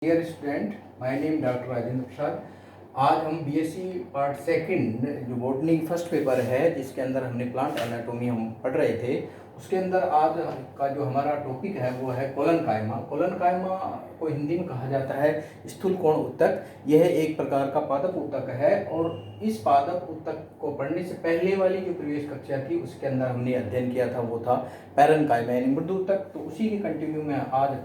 Dear student, my name doctor Rajendra Prasad. आज हम BSc part second जो बॉटनी फर्स्ट पेपर है जिसके अंदर हमने प्लांट एनाटॉमी हम पढ़ रहे थे, उसके अंदर आज का जो हमारा टॉपिक है वो है कोलन कायमा। कोलन कायमा को हिंदी में कहा जाता है स्थूल कोण उत्तक। यह एक प्रकार का पादप उत्तक है और इस पादप उत्तक को पढ़ने से पहले वाली जो प्रीवियस कक्षा थी उसके अंदर हमने अध्ययन किया था वो था पैरेन्काइमा यानी मृदु उत्तक। तो उसी के कंटिन्यू में आज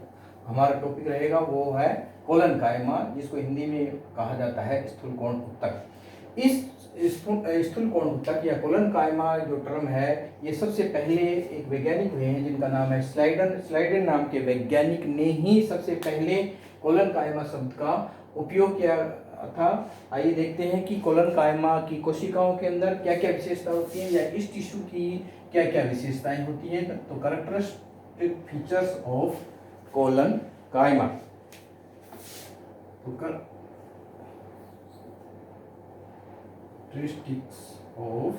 हमारा टॉपिक रहेगा वो है कोलन कायमा, जिसको हिंदी में कहा जाता है स्थूल कोण उत्तक। इस स्थूल कोण उत्तक या कोलन कायमा जो टर्म है ये सबसे पहले एक वैज्ञानिक हुए हैं जिनका नाम है स्लाइडन नाम के वैज्ञानिक ने ही सबसे पहले कोलन कायमा शब्द का उपयोग किया था। आइए देखते हैं कि कोलन कायमा की कोशिकाओं के अंदर क्या क्या विशेषता होती है या इस टिश्यू की क्या क्या विशेषताएं होती हैं। तो कैरेक्टरिस्टिक फीचर्स ऑफ कोलन कायमा। कैरेक्टरिस्टिक्स ऑफ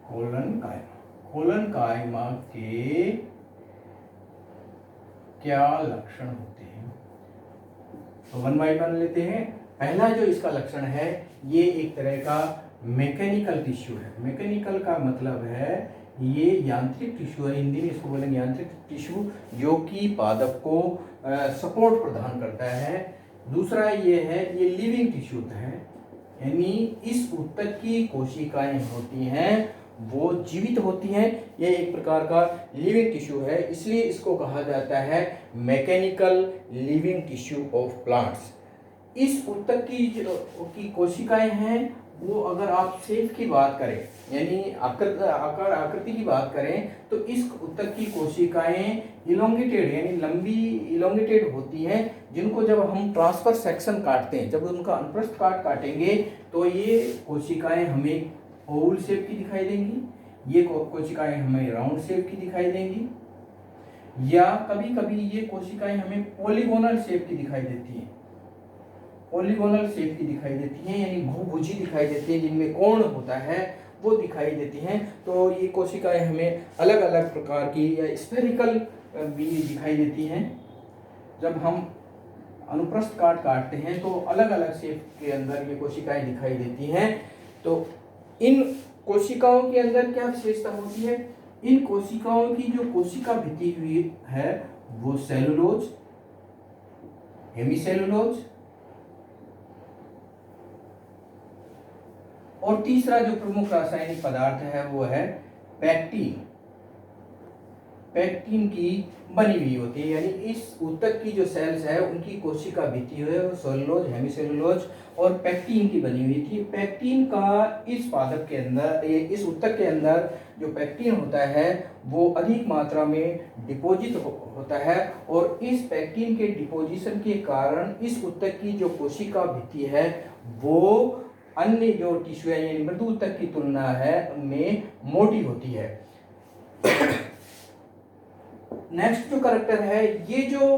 कोलन कायमा। कोलन कायमा के क्या लक्षण होते हैं तो वन बाय वन लेते हैं। पहला जो इसका लक्षण है ये एक तरह का मैकेनिकल टिश्यू है। मैकेनिकल का मतलब है ये यांत्रिक टिश्यू है, हिंदी में इसको बोलेंगे यांत्रिक टिश्यू, जो कि पादप को सपोर्ट प्रदान करता है। दूसरा ये है ये लिविंग टिश्यू है, यानी इस उत्तक की कोशिकाएं होती हैं वो जीवित होती हैं। यह एक प्रकार का लिविंग टिश्यू है, इसलिए इसको कहा जाता है mechanical living tissue of plants. इस उत्तक की कोशिकाएं हैं वो अगर आप शेप की बात करें यानी आकृति की बात करें तो इस उत्तक की कोशिकाएं इलोंगेटेड यानी लंबी इलोंगेटेड होती हैं, जिनको जब हम ट्रांसफर सेक्शन काटते हैं, जब उनका अनुप्रस्थ काटेंगे तो ये कोशिकाएं हमें ओवल शेप की दिखाई देंगी, ये कोशिकाएं हमें राउंड शेप की दिखाई देंगी, या कभी कभी ये कोशिकाएं हमें पॉलीगोनल शेप की दिखाई देती हैं। पॉलीगोनल शेप की दिखाई देती हैं यानी बहुभुजी दिखाई देती है, जिनमें कोण होता है वो दिखाई देती हैं। तो ये कोशिकाएं हमें अलग अलग प्रकार की या स्फेरिकल भी दिखाई देती हैं। जब हम अनुप्रस्थ काटते हैं तो अलग अलग शेप के अंदर ये कोशिकाएं दिखाई देती हैं। तो इन कोशिकाओं के अंदर क्या विशेषता होती है? इन कोशिकाओं की जो कोशिका भित्ति हुई है वो सेलुलोज, हेमीसेलुलोज, और तीसरा जो प्रमुख रासायनिक पदार्थ है वो है पैक्टीन। पैक्टीन की बनी हुई होती है, यानी इस उत्तक की जो सेल्स है उनकी कोशिका भित्ति है वो सेलुलोज, हेमीसेलुलोज और पैक्टीन की बनी हुई थी। पैक्टीन का इस पादप के अंदर, इस उत्तक के अंदर जो पैक्टीन होता है वो अधिक मात्रा में डिपोजिट होता है, और इस पैक्टीन के डिपोजिशन के कारण इस उत्तक की जो कोशिका भित्ति है वो अन्य जो टिश्यू है यानी मृदु उत्तक की तुलना है उनमें मोटी होती है। नेक्स्ट जो कैरेक्टर है, ये जो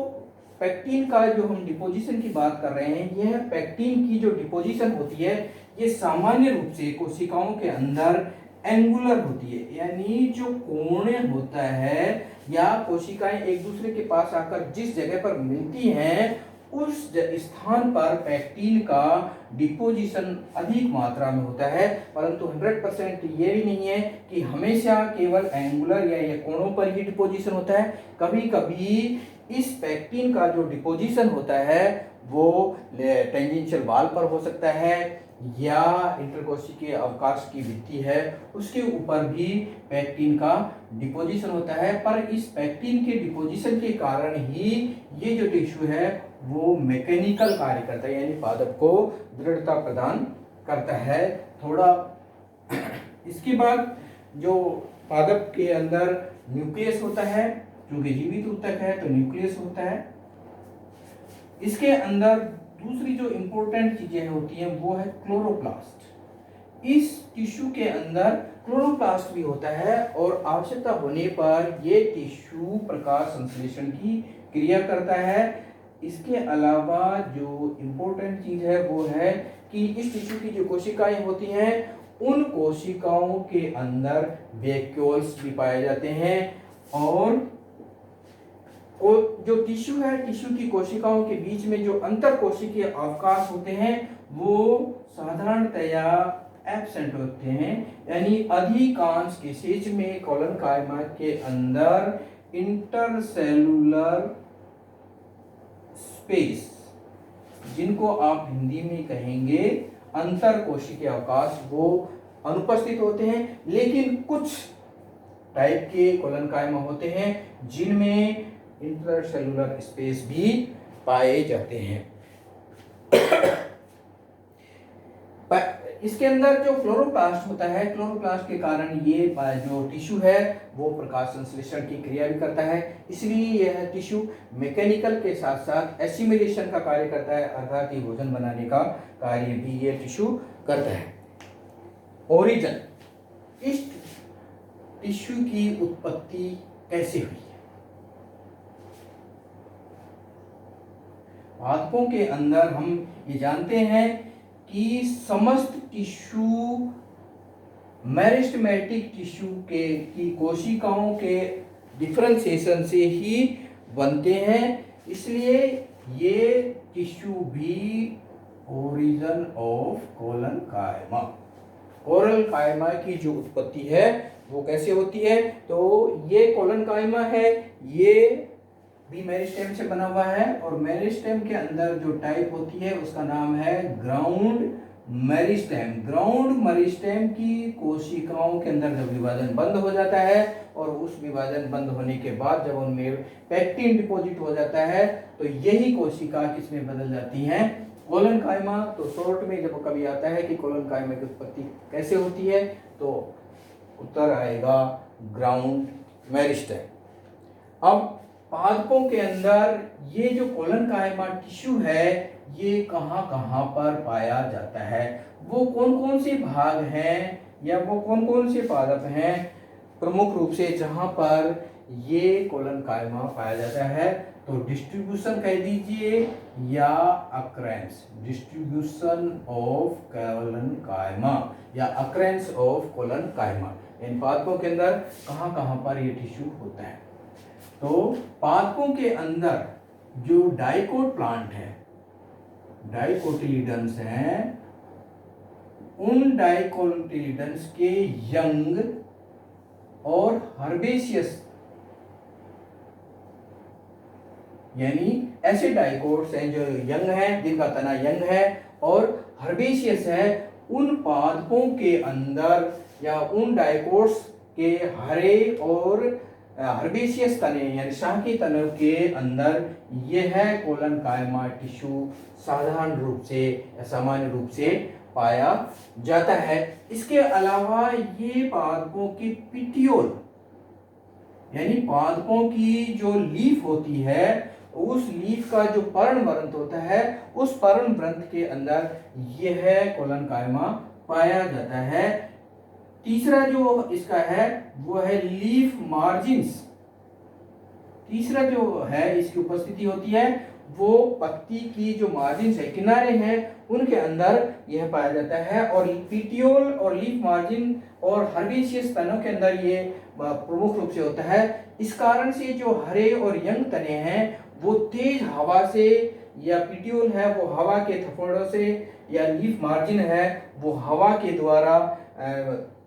पैक्टीन का जो हम डिपोजिशन की बात कर रहे हैं, यह पैक्टीन की जो डिपोजिशन होती है ये सामान्य रूप से कोशिकाओं के अंदर एंगुलर होती है, यानी जो कोण होता है या कोशिकाएं एक दूसरे के पास आकर जिस जगह पर मिलती हैं उस स्थान पर पैक्टीन का डिपोजिशन अधिक मात्रा में होता है। परंतु 100% ये भी नहीं है कि हमेशा केवल एंगुलर या ये कोणों पर ही डिपोजिशन होता है। कभी कभी इस पैक्टीन का जो डिपोजिशन होता है वो टेंजेंशियल वाल पर हो सकता है या इंटरकोशिकीय अवकाश की भित्ति है उसके ऊपर भी पैक्टीन का डिपोजिशन होता है। पर इस पैक्टीन के डिपोजिशन के कारण ही ये जो टिश्यू है वो मैकेनिकल कार्य करता है, यानी पादप को दृढ़ता प्रदान करता है। थोड़ा इसके बाद जो पादप के अंदर न्यूक्लियस होता है, क्योंकि जीवित उत्तक है तो न्यूक्लियस होता है। इसके अंदर दूसरी जो इंपॉर्टेंट चीजें होती हैं वो है क्लोरोप्लास्ट। इस टिश्यू के अंदर क्लोरोप्लास्ट भी होता है और आवश्यकता होने पर ये टिश्यू प्रकाश संश्लेषण की क्रिया करता है। इसके अलावा जो इम्पोर्टेंट चीज है वो है कि इस टिश्यू की जो कोशिकाएं होती हैं उन कोशिकाओं के अंदर वैक्यूल्स भी पाए जाते हैं, और जो टिश्यू है, टिश्यू की कोशिकाओं के बीच में जो अंतर कोशिकीय अवकाश होते हैं वो साधारणतया एब्सेंट होते हैं, यानी अधिकांश केसेज में कोलनकाइमा के अंदर इंटरसेलुलर स्पेस, जिनको आप हिंदी में कहेंगे अंतर कोशिकीय अवकाश, वो अनुपस्थित होते हैं। लेकिन कुछ टाइप के कोलनकाइमा होते हैं जिनमें इंटरसेलुलर स्पेस भी पाए जाते हैं। इसके अंदर जो क्लोरोप्लास्ट होता है, क्लोरोप्लास्ट के कारण ये जो टिश्यू है वो प्रकाश संश्लेषण की क्रिया भी करता है, इसलिए यह टिश्यू मैकेनिकल के साथ साथ एसिमिलेशन का कार्य करता है, अर्थात ये भोजन बनाने का कार्य भी ये टिश्यू करता है। ओरिजिन, इस टिश्यू की उत्पत्ति कैसे हुई है? पादपों के अंदर हम ये जानते हैं कि समस्त टिश्यू मेरिस्टेमेटिक टिश्यू की कोशिकाओं के डिफरेंशिएशन से ही बनते हैं, इसलिए ये टिश्यू भी ओरिजिन ऑफ कोलनकाइमा। कोलनकाइमा की जो उत्पत्ति है वो कैसे होती है? तो ये कोलनकाइमा है, ये भी मेरिस्टेम से बना हुआ है, और मेरिस्टेम के अंदर जो टाइप होती है उसका नाम है ग्राउंड मेरिस्टेम। ग्राउंड मेरिस्टेम की कोशिकाओं के अंदर जब विभाजन बंद हो जाता है और उस विभाजन बंद होने के बाद जब उनमें पैक्टिन डिपॉजिट हो जाता है तो यही कोशिका किसमें बदल जाती हैं? कोलनकाइमा। तो शॉर्ट में जब कभी आता है कि कोलनकाइमा की उत्पत्ति कैसे होती है तो उत्तर आएगा ग्राउंड मेरिस्टेम। अब पादपों के अंदर ये जो कोलनकाइमा टिश्यू है ये कहाँ कहाँ पर पाया जाता है, वो कौन कौन से भाग हैं या वो कौन कौन से पादप हैं प्रमुख रूप से जहाँ पर ये कोलनकाइमा पाया जाता है? तो डिस्ट्रीब्यूशन कह दीजिए या अक्रेंस, डिस्ट्रीब्यूशन ऑफ कोलनकाइमा या अक्रेंस ऑफ कोलनकाइमा। इन पादपों के अंदर कहाँ कहाँ पर ये टिश्यू होता है? तो पादपों के अंदर जो डाइकोट प्लांट है, डाइकोटिलीडन्स हैं, उन डाइकोटिलीडन्स के यंग और हर्बेशियस, यानी ऐसे डाइकोट्स हैं जो यंग हैं, जिनका तना यंग है और हर्बेशियस है, उन पादपों के अंदर या उन डाइकोट्स के हरे और हर्बेशियस तने यानी शाखी तनों के अंदर यह कोलनकाइमा टिश्यू साधारण रूप से या सामान्य रूप से पाया जाता है। इसके अलावा ये पादपों की पिटियोल यानी पादपों की जो लीफ होती है, उस लीफ का जो पर्णवृंत होता है, उस पर्णवृंत के अंदर यह कोलनकाइमा पाया जाता है। तीसरा जो इसका है वो है लीफ मार्जिन्स। तीसरा जो है इसकी उपस्थिति होती है वो पत्ती की जो मार्जिन्स है, किनारे हैं, उनके अंदर यह पाया जाता है। और पिटियोल और लीफ मार्जिन और हर्बेशियस तनों के अंदर ये प्रमुख रूप से होता है। इस कारण से जो हरे और यंग तने हैं वो तेज हवा से, या पिटियोल है वो हवा के थपेड़ों से, या लीफ मार्जिन है वो हवा के द्वारा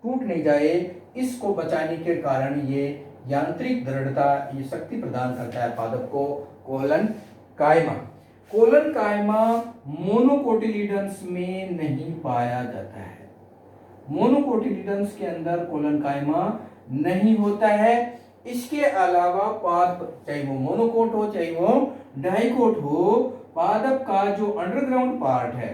टूट नहीं जाए, इसको बचाने के कारण ये यांत्रिक दृढ़ता, ये शक्ति प्रदान करता है पादप को कोलनकाइमा। कोलनकाइमा मोनोकोटिलीडन्स में नहीं पाया जाता है। मोनोकोटिलीडन्स के अंदर कोलनकाइमा नहीं होता है। इसके अलावा पादप, चाहे वो मोनोकोट हो चाहे वो डाइकोट हो, पादप का जो अंडरग्राउंड पार्ट है,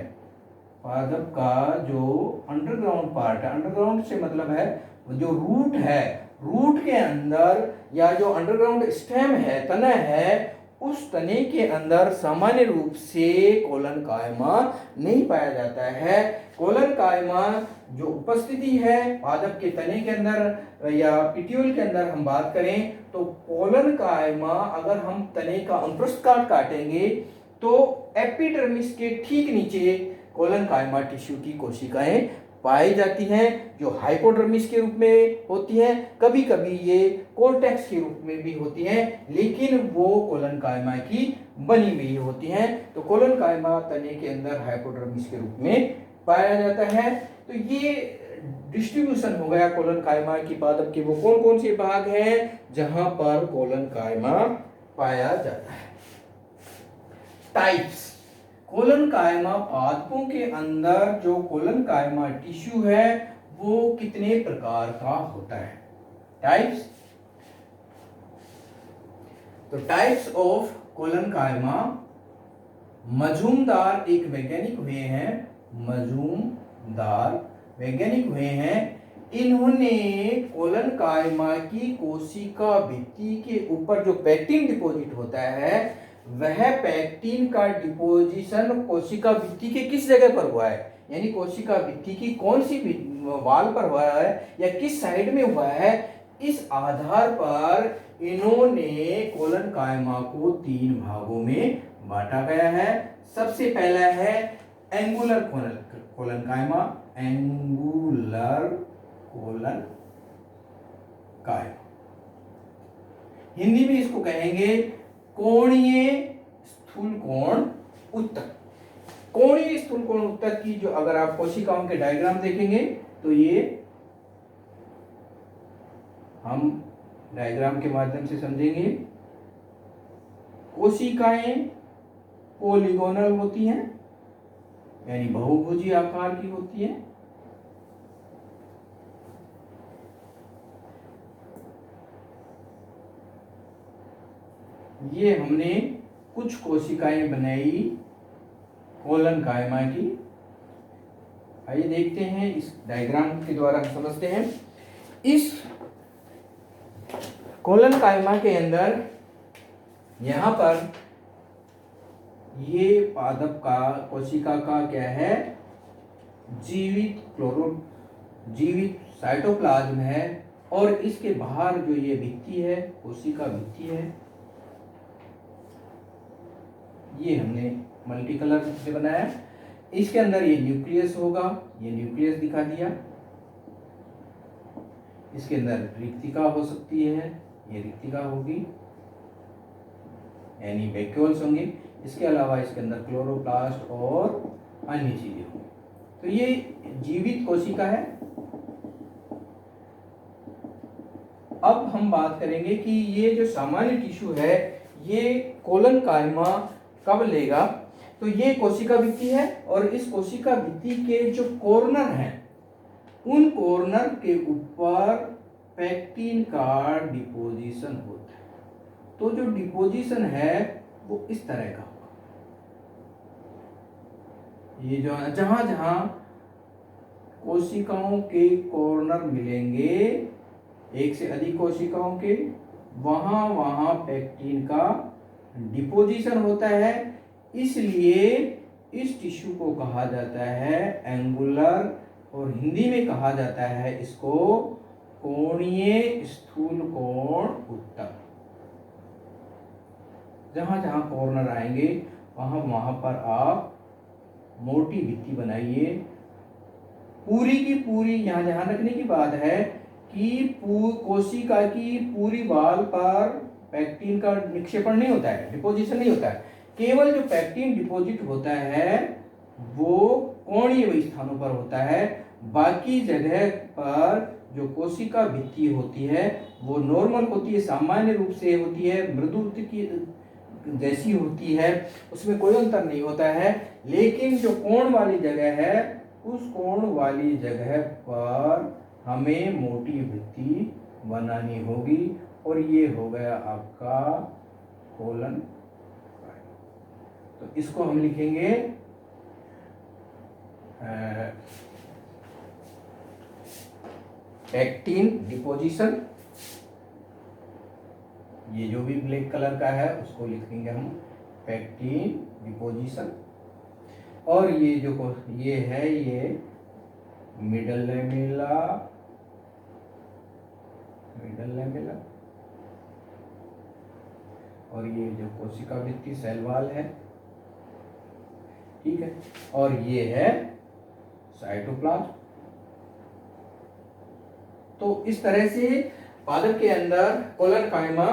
पादप का जो अंडरग्राउंड पार्ट है, अंडरग्राउंड से मतलब है जो रूट है, रूट के अंदर या जो अंडरग्राउंड स्टेम है, तना है, उस तने के अंदर सामान्य रूप से कोलनकाइमा नहीं पाया जाता है। कोलनकाइमा जो उपस्थिति है पादप के तने के अंदर या पिटियोल के अंदर हम बात करें तो कोलनकाइमा, अगर हम तने का अनुप्रस्थ काट काटेंगे तो एपिडर्मिस के ठीक नीचे कोलनकाइमा टिश्यू की कोशिकाएं पाई जाती हैं, जो हाइपोडर्मिस के रूप में होती हैं, कभी कभी ये कोर्टेक्स के रूप में भी होती हैं, लेकिन वो कोलनकाइमा की बनी हुई होती हैं। तो कोलनकाइमा तने के अंदर हाइपोडर्मिस के रूप में पाया जाता है। तो ये डिस्ट्रीब्यूशन हो गया कोलनकाइमा की पादप के वो कौन कौन से भाग हैं जहां पर कोलनकाइमा पाया जाता है। टाइप्स, कोलनकाइमा पादपों के अंदर जो कोलनकाइमा टिश्यू है वो कितने प्रकार का होता है। टाइप्स, तो टाइप्स ऑफ कोलनकाइमा, मजूमदार एक वैज्ञानिक हुए हैं, मजूमदार वैज्ञानिक हुए हैं, इन्होंने कोलनकाइमा की कोशिका भित्ति के ऊपर जो पैक्टिन डिपॉजिट होता है वह पैक्टिन का डिपोजिशन कोशिका भित्ति के किस जगह पर हुआ है, यानी कोशिका भित्ति की कौन सी वाल पर हुआ है या किस साइड में हुआ है, इस आधार पर इन्होंने कोलनकाइमा को 3 भागों में बांटा गया है। सबसे पहला है angular collenchyma, angular collenchyma, Hindi में इसको कहेंगे कोणीय स्थूलकोण उत्तक। कोणीय स्थूलकोण उत्तक की जो अगर आप कोशिकाओं के डायग्राम देखेंगे तो ये हम डायग्राम के माध्यम से समझेंगे। कोशिकाएं पोलीगोनल होती हैं, यानी बहुभुजी आकार की होती हैं। ये हमने कुछ कोशिकाएं बनाई कोलनकाइमा की। आइए देखते हैं, इस डायग्राम के द्वारा समझते हैं। इस कोलनकाइमा के अंदर यहां पर ये पादप का कोशिका का क्या है, जीवित साइटोप्लाज्म है, और इसके बाहर जो ये भित्ति है, कोशिका भित्ति है, ये हमने मल्टी कलर से बनाया। इसके अंदर ये न्यूक्लियस होगा, ये न्यूक्लियस दिखा दिया। इसके अंदर रिक्तिका हो सकती है, ये रिक्तिका होगी, यानी वैक्यूल्स होंगे। इसके अलावा इसके अंदर क्लोरोप्लास्ट और अन्य चीजें होंगी। तो ये जीवित कोशिका है। अब हम बात करेंगे कि ये जो सामान्य टिश्यू है ये कोलनकाइमा कब लेगा। तो ये कोशिका भित्ति है और इस कोशिका भित्ति के जो कॉर्नर हैं उन कॉर्नर के ऊपर पैक्टिन का डिपोजिशन होता है। तो जो डिपोजिशन है वो इस तरह का होगा। ये जो जहां जहां कोशिकाओं के कॉर्नर मिलेंगे, एक से अधिक कोशिकाओं के, वहां वहां पैक्टिन का डिपोजिशन होता है। इसलिए इस टिश्यू को कहा जाता है एंगुलर, और हिंदी में कहा जाता है इसको कोणीय स्थूलकोण उत्तक। जहां जहां कॉर्नर आएंगे वहां वहां पर आप मोटी भित्ति बनाइए। पूरी की पूरी, यहां ध्यान रखने की बात है कि कोशिका की पूरी वाल पर पैक्टिन का निक्षेपण नहीं होता है, डिपोजिशन नहीं होता है। केवल जो पैक्टिन डिपॉजिट होता है वो कोणीय स्थानों पर होता है। बाकी जगह पर जो कोशिका भित्ति होती है वो नॉर्मल होती है, सामान्य रूप से होती है, मृदु की जैसी होती है, उसमें कोई अंतर नहीं होता है। लेकिन जो कोण वाली जगह है उस कोण वाली जगह पर हमें मोटी भित्ति बनानी होगी, और ये हो गया आपका कोलन। तो इसको हम लिखेंगे पैक्टिन डिपोजिशन। ये जो भी ब्लैक कलर का है उसको लिखेंगे हम पैक्टिन डिपोजिशन। और ये जो ये है ये मिडल लैमेला, और ये जो कोशिका भित्ति सेल वॉल है, ठीक है, और ये है साइटोप्लाज्म। तो इस तरह से पादप के अंदर कोलन कायमा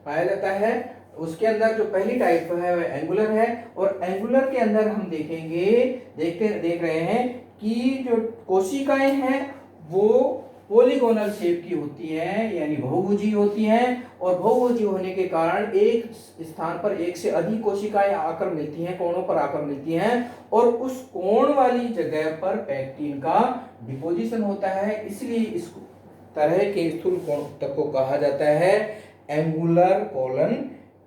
पाया जाता है। उसके अंदर जो पहली टाइप है वह एंगुलर है, और एंगुलर के अंदर हम देख रहे हैं कि जो कोशिकाएं हैं वो पॉलीगोनल शेप की होती हैं, यानी बहुभुजी होती हैं, और बहुभुजी होने के कारण एक स्थान पर एक से अधिक कोशिकाएं आकर मिलती हैं, कोणों पर आकर मिलती हैं, और उस कोण वाली जगह पर पैक्टिन का डिपोजिशन होता है। इसलिए इस तरह के स्थूल कोण ऊतक को कहा जाता है एंगुलर कोलन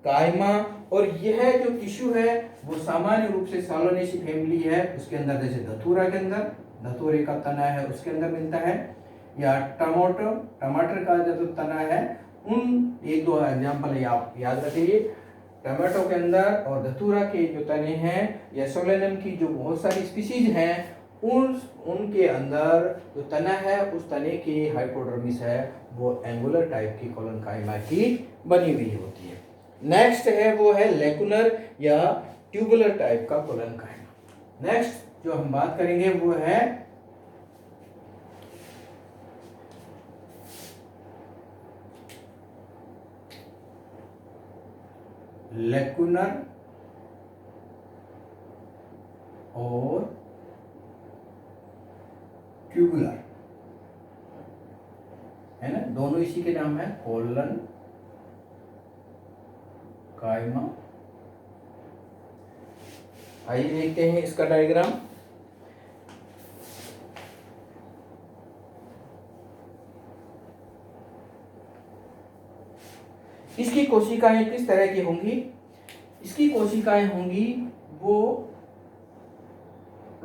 कायमा। और यह जो टिश्यू है वो सामान्य रूप से सालोनेसी फैमिली है, उसके अंदर जैसे धतूरा के अंदर धतूरे का तना है उसके अंदर मिलता है, या टमाटर का जो तना है, उन एक दो एग्जाम्पल आप याद रखिए। टमाटो के अंदर और धतूरा के जो तने हैं या सोलेनम की जो बहुत सारी स्पीसीज हैं उनके अंदर जो तना है उस तने की हाइपोडर्मिस है वो एंगुलर टाइप की कोलन कायमा की बनी हुई होती है। नेक्स्ट है वो है लेकुनर या ट्यूबुलर टाइप का कोलन कायमा। नेक्स्ट जो हम बात करेंगे वो है लेकुनर और ट्यूबुलर, है ना, दोनों इसी के नाम है, कोलन कायमा। आइए देखते हैं इसका डायग्राम। इसकी कोशिकाएं किस तरह की होंगी? इसकी कोशिकाएं होंगी वो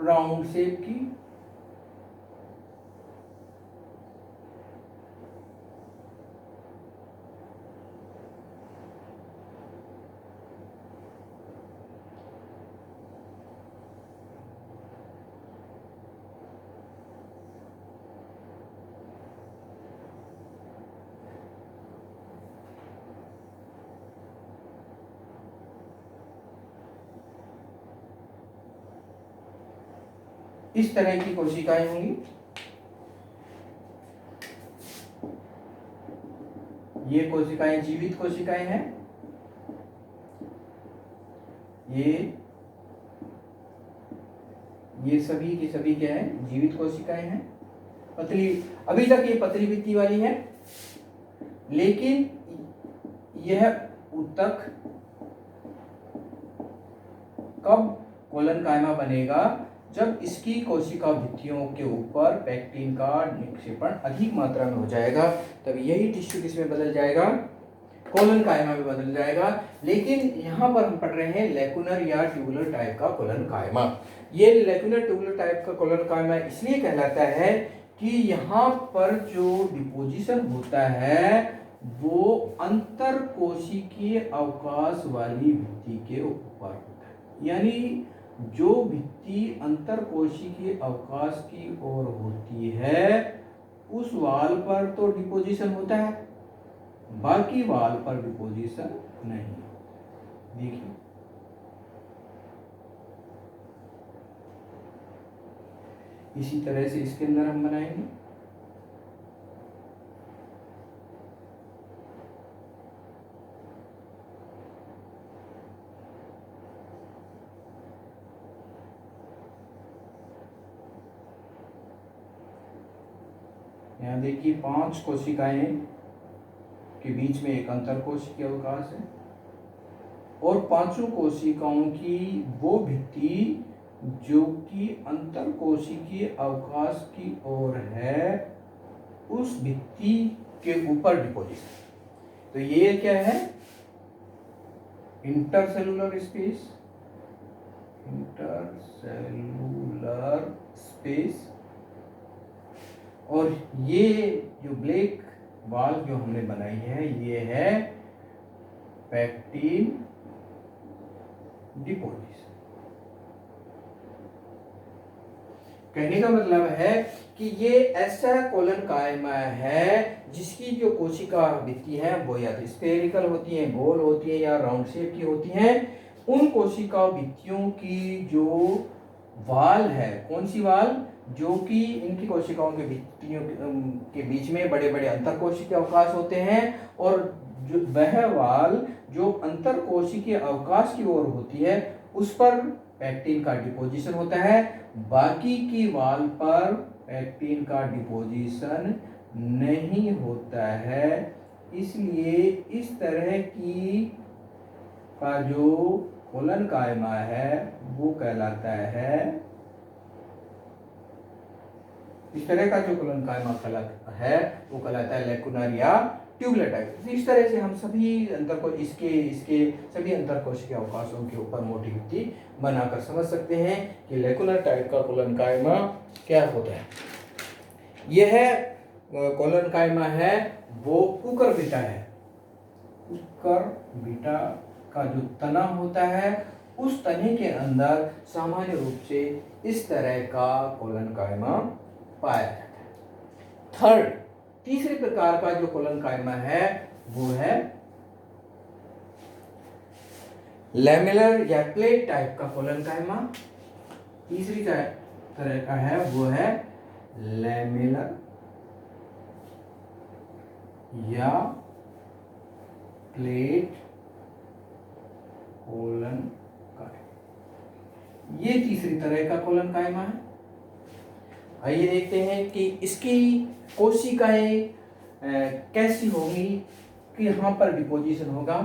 राउंड शेप की, इस तरह की कोशिकाएं होंगी। ये कोशिकाएं जीवित कोशिकाएं हैं, ये सभी की सभी क्या है, जीवित कोशिकाएं हैं। पतली, अभी तक ये पतली भित्ति वाली है, लेकिन यह ऊतक कब कोलन कायमा बनेगा? जब इसकी कोशिका भित्तियों के ऊपर पैक्टिन का निक्षेपण अधिक मात्रा में हो जाएगा, तब यही टिश्यू किसमें बदल जाएगा? कोलन कायमा में बदल जाएगा। लेकिन यहाँ पर हम पढ़ रहे हैं लेकुनर या ट्यूबुलर टाइप का कोलन कायमा। ये लेकुनर ट्यूबुलर टाइप का कोलन कायमा इसलिए कहलाता है कि यहाँ पर जो डिपोजिशन होता है वो अंतर कोशिकीय अवकाश वाली भित्ति के ऊपर होता है, यानी जो भित्ति अंतर कोशिकीय अवकाश की ओर होती है उस वाल पर तो डिपोजिशन होता है, बाकी वाल पर डिपोजिशन नहीं। देखिए इसी तरह से इसके अंदर हम बनाएंगे। यहाँ देखिए 5 कोशिकाएं के बीच में एक अंतर कोशिकीय अवकाश है, और 5 कोशिकाओं की वो भित्ति जो कि अंतर कोशिकीय अवकाश की ओर है उस भित्ति के ऊपर डिपोजिशन। तो ये क्या है? Intercellular space, intercellular space. और ये जो ब्लैक वॉल जो हमने बनाई है ये है पैक्टिन डिपोजिशन। कहने का मतलब है कि ये ऐसा कोलन कायमा है जिसकी जो कोशिका भित्ति है वो या तो स्फेरिकल होती है, गोल होती है, या राउंड शेप की होती हैं। उन कोशिका भित्तियों की जो वाल है, कौन सी वाल? जो कि इनकी कोशिकाओं के बीच में बड़े बड़े अंतरकोशिकीय अवकाश होते हैं, और जो वह वाल जो अंतरकोशिकीय अवकाश की ओर होती है उस पर पैक्टिन का डिपोजिशन होता है, बाकी की वाल पर पैक्टिन का डिपोजिशन नहीं होता है। इसलिए इस तरह की का जो कोलन कायमा है वो कहलाता है, इस तरह का जो कोलन कायमा है वो कहलाता है लैकुनर या ट्यूबुलर टाइप। इस तरह से हम सभी अंतर को इसके सभी अंतरकोशिकीय अवकाशों के ऊपर मोटी युक्ति बनाकर समझ सकते हैं कि लैकुनर टाइप का कोलन कायमा क्या होता है। यह कोलन कायमा है वो कुकुरबिटा है। कुकुरबिटा का जो तना होता है उस तने के अंदर सामान्य रूप से इस तरह का कोलन कायमा पाया जाता है। थर्ड, तीसरे प्रकार का जो कोलन कायमा है वो है लैमेलर या प्लेट टाइप का कोलन कायमा। तीसरी तरह का है वो है लैमेलर या प्लेट कोलन कायमा। ये तीसरी तरह का कोलन कायमा है। आइए देखते हैं कि इसकी कोशिकाएं कैसी होंगी, कि यहां पर डिपोजिशन होगा।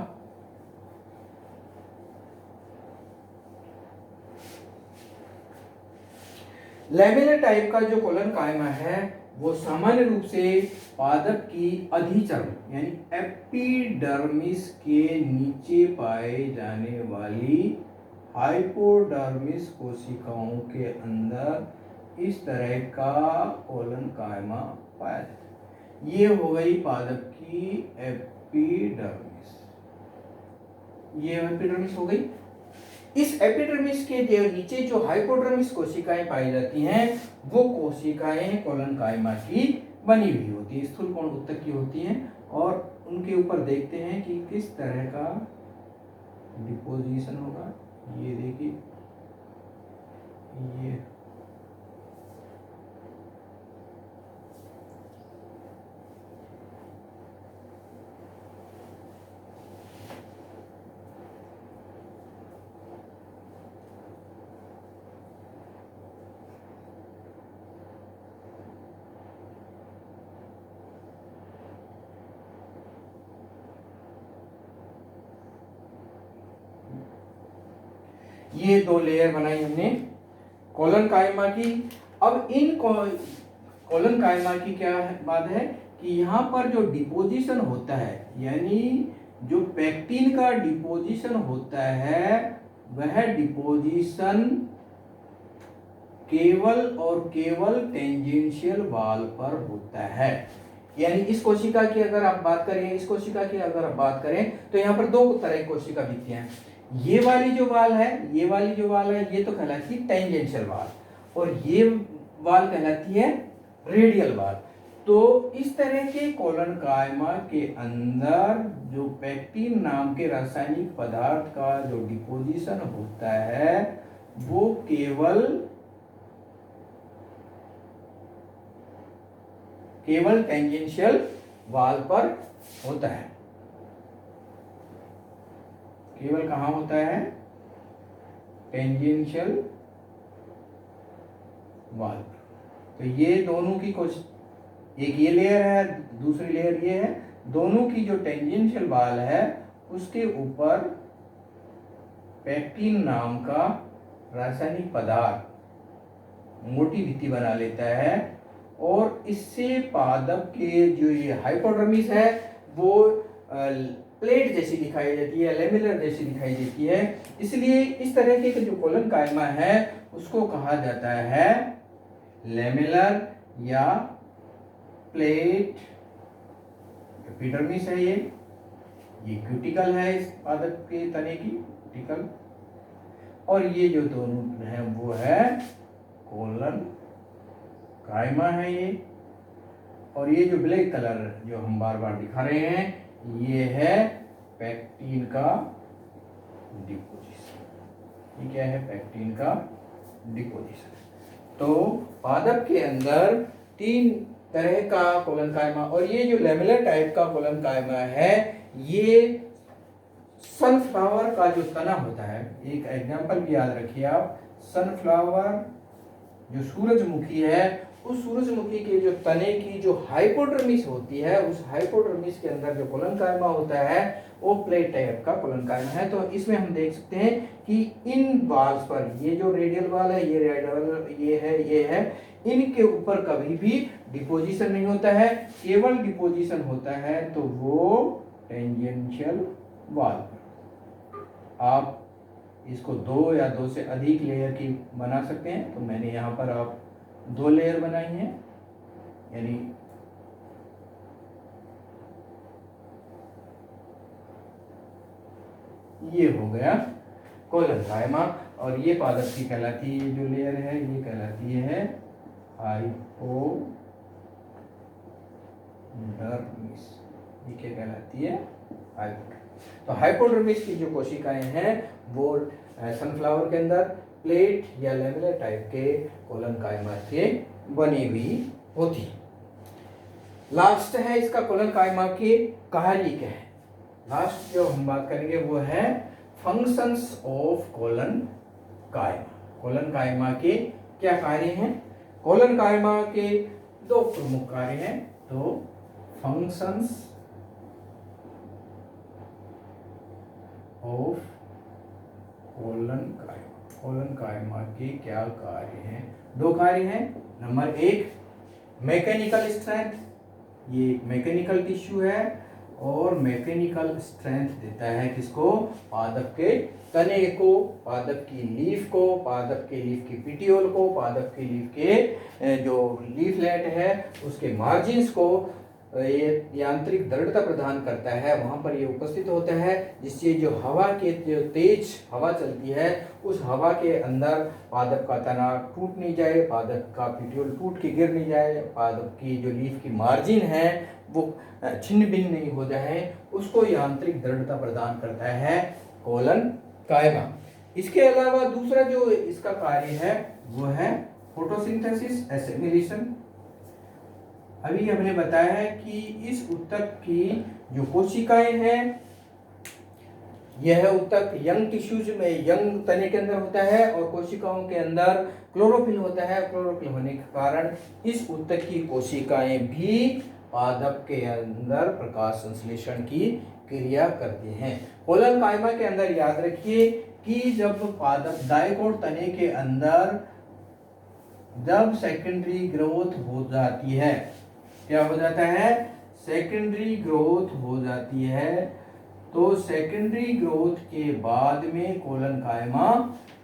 लैमेलर टाइप का जो कोलन कायमा है वो सामान्य रूप से पादप की अधिचर्म यानी एपिडर्मिस के नीचे पाए जाने वाली हाइपोडर्मिस कोशिकाओं के अंदर इस तरह का कोलन कायमा पाया जाता है। ये हो गई पादप की एपिडर्मिस, ये एपिडर्मिस हो गई। इस एपिडर्मिस के नीचे जो हाइपोडर्मिस कोशिकाएं पाई जाती हैं वो कोशिकाएं कोलन कायमा की बनी हुई होती है, स्थूल कोण उत्तक की होती हैं, और उनके ऊपर देखते हैं कि किस तरह का डिपोजिशन होगा। ये देखिए, ये दो लेयर बनाई हमने कोलन कायमा की। अब इन कोलन कायमा की क्या बात है कि यहाँ पर जो डिपोजिशन होता है, यानी जो पैक्टिन का डिपोजिशन होता है वह डिपोजिशन केवल और केवल टेंजेंशियल वाल पर होता है। यानी इस कोशिका की अगर आप बात करें, इस कोशिका की अगर आप बात करें तो यहाँ पर दो तरह की कोशिका दिखती हैं। ये वाली जो वाल है, ये तो कहलाती है टेंजेंशियल वाल, और ये वाल कहलाती है रेडियल वाल। तो इस तरह के कोलन कायमा के अंदर जो पैक्टिन नाम के रासायनिक पदार्थ का जो डिपोजिशन होता है वो केवल टेंजेंशियल वाल पर होता है। केवल कहाँ होता है? टेंजेंशियल वाल। तो ये दोनों की एक ये लेयर है, दूसरी लेयर ये है। दोनों की जो टेंजेंशियल वाल है उसके ऊपर पैक्टिन नाम का रासायनिक पदार्थ मोटी भित्ति बना लेता है, और इससे पादप के जो ये हाइपोडर्मिस है वो प्लेट जैसी दिखाई देती है, लेमिलर जैसी दिखाई देती है। इसलिए इस तरह के जो कोलन कायमा है उसको कहा जाता है लेमिलर या प्लेट एपिडर्मिस है। ये क्यूटिकल है इस पादप के तने की क्यूटिकल, और ये जो दोनों है वो है कोलन कायमा है ये। और ये जो ब्लैक कलर जो हम बार बार दिखा रहे हैं ये है पैक्टिन का डिपोजिशन। ये क्या है? पैक्टिन का डिपोजिशन। तो पादप के अंदर 3 तरह का कोलनकायमा, और ये जो लेमुलर टाइप का कोलनकायमा है ये सनफ्लावर का जो तना होता है, एक एग्जांपल भी याद रखिए आप, सनफ्लावर जो सूरजमुखी है, उस सूरजमुखी के जो तने की जो हाइपोडर्मिस होती है, उस हाइपोडर्मिस के अंदर जो कोलनकायमा होता है वो प्लेट टाइप का कोलनकायमा है। तो इसमें हम देख सकते हैं कि इन बाल्स पर, ये जो रेडियल बाल है, ये रेडियल, ये है, इनके ऊपर कभी भी डिपोजिशन नहीं होता है, केवल डिपोजिशन होता है तो वो टेंजेंशियल बाल। आप इसको 2 या 2 से अधिक लेयर की बना सकते हैं, तो मैंने यहाँ पर आप 2 लेयर बनाई हैं, यानी ये हो गया कोलनकायमा, और ये पादप की कहलाती है, जो लेयर है ये कहलाती है हाइपोडर्मिस। ये क्या कहलाती है? हाइपोडर्मिस। तो हाइपोडर्मिस की जो कोशिकाएं हैं वो सनफ्लावर के अंदर प्लेट या लेमुलर टाइप के कोलनकायमा से बनी हुई होती है। लास्ट है इसका कोलनकायमा के कार्य क्या है। लास्ट जो हम बात करेंगे वो है फंक्शंस ऑफ कोलनकायमा। कोलनकायमा के क्या कार्य हैं? कोलनकायमा के 2 प्रमुख कार्य हैं। तो फंक्शंस ऑफ कोलनकायमा, कोलनकायमा के क्या कार्य हैं? 2 कार्य हैं। नंबर 1 मैकेनिकल स्ट्रेंथ, ये मैकेनिकल टिश्यू है और मैकेनिकल स्ट्रेंथ देता है किसको? पादप के तने को, पादप की लीफ को, पादप के लीफ की पिटियोल को, पादप के लीफ के जो लीफलेट है उसके मार्जिन्स को ये यांत्रिक दृढ़ता प्रदान करता है, वहाँ पर ये उपस्थित होता है, जिससे जो हवा के जो तेज हवा चलती है उस हवा के अंदर पादप का तना टूट नहीं जाए, पादप का पिटियोल टूट के गिर नहीं जाए, पादप की जो लीफ की मार्जिन है वो छिन्न भिन्न नहीं हो जाए, उसको यांत्रिक दृढ़ता प्रदान करता है कोलनकायमा। इसके अलावा दूसरा जो इसका कार्य है वो है फोटोसिंथेसिस, एसिमिलेशन। अभी हमने बताया है कि इस ऊतक की जो कोशिकाएं हैं, यह ऊतक यंग टिश्यूज में, यंग तने के अंदर होता है और कोशिकाओं के अंदर क्लोरोफिल होता है। क्लोरोफिल होने के कारण इस ऊतक की कोशिकाएं भी पादप के अंदर प्रकाश संश्लेषण की क्रिया करती हैं। कोलनकायमा के अंदर याद रखिए कि जब पादप डायकोट तने के अंदर जब सेकेंडरी ग्रोथ हो जाती है, क्या हो जाता है? सेकेंडरी ग्रोथ हो जाती है। तो सेकेंडरी ग्रोथ के बाद में कोलनकायमा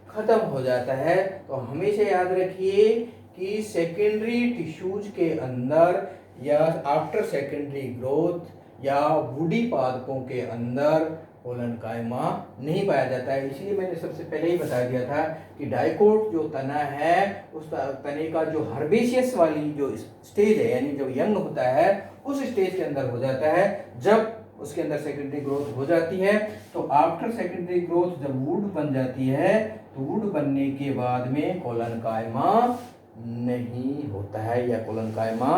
खत्म हो जाता है। तो हमेशा याद रखिए कि सेकेंडरी टिश्यूज के अंदर या आफ्टर सेकेंडरी ग्रोथ या वुडी पादपों के अंदर कोलनकायमा नहीं पाया जाता है। इसलिए मैंने सबसे पहले ही बता दिया था कि डाइकोट जो तना है उस तने का जो हर्बेशियस वाली जो स्टेज है, यानी जो यंग होता है उस स्टेज के अंदर हो जाता है। जब उसके अंदर सेकेंडरी ग्रोथ हो जाती है तो आफ्टर सेकेंडरी ग्रोथ जब वुड बन जाती है तो वुड बनने के बाद में कोलनकायमा नहीं होता है या कोलनकायमा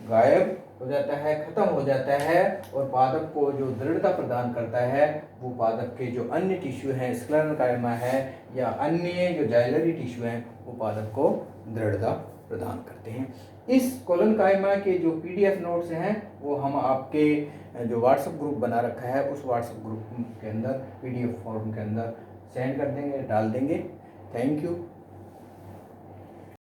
गायब हो जाता है, खत्म हो जाता है। और पादप को जो दृढ़ता प्रदान करता है वो पादप के जो अन्य टिश्यू हैं, स्क्लेरोकायमा है या अन्य जो जाइलरी टिश्यू हैं, वो पादप को दृढ़ता प्रदान करते हैं। इस कोलनकायमा के जो PDF नोट्स हैं वो हम आपके जो व्हाट्सएप ग्रुप बना रखा है उस व्हाट्सएप ग्रुप के अंदर PDF फॉर्म के अंदर सेंड कर देंगे, डाल देंगे। Thank you.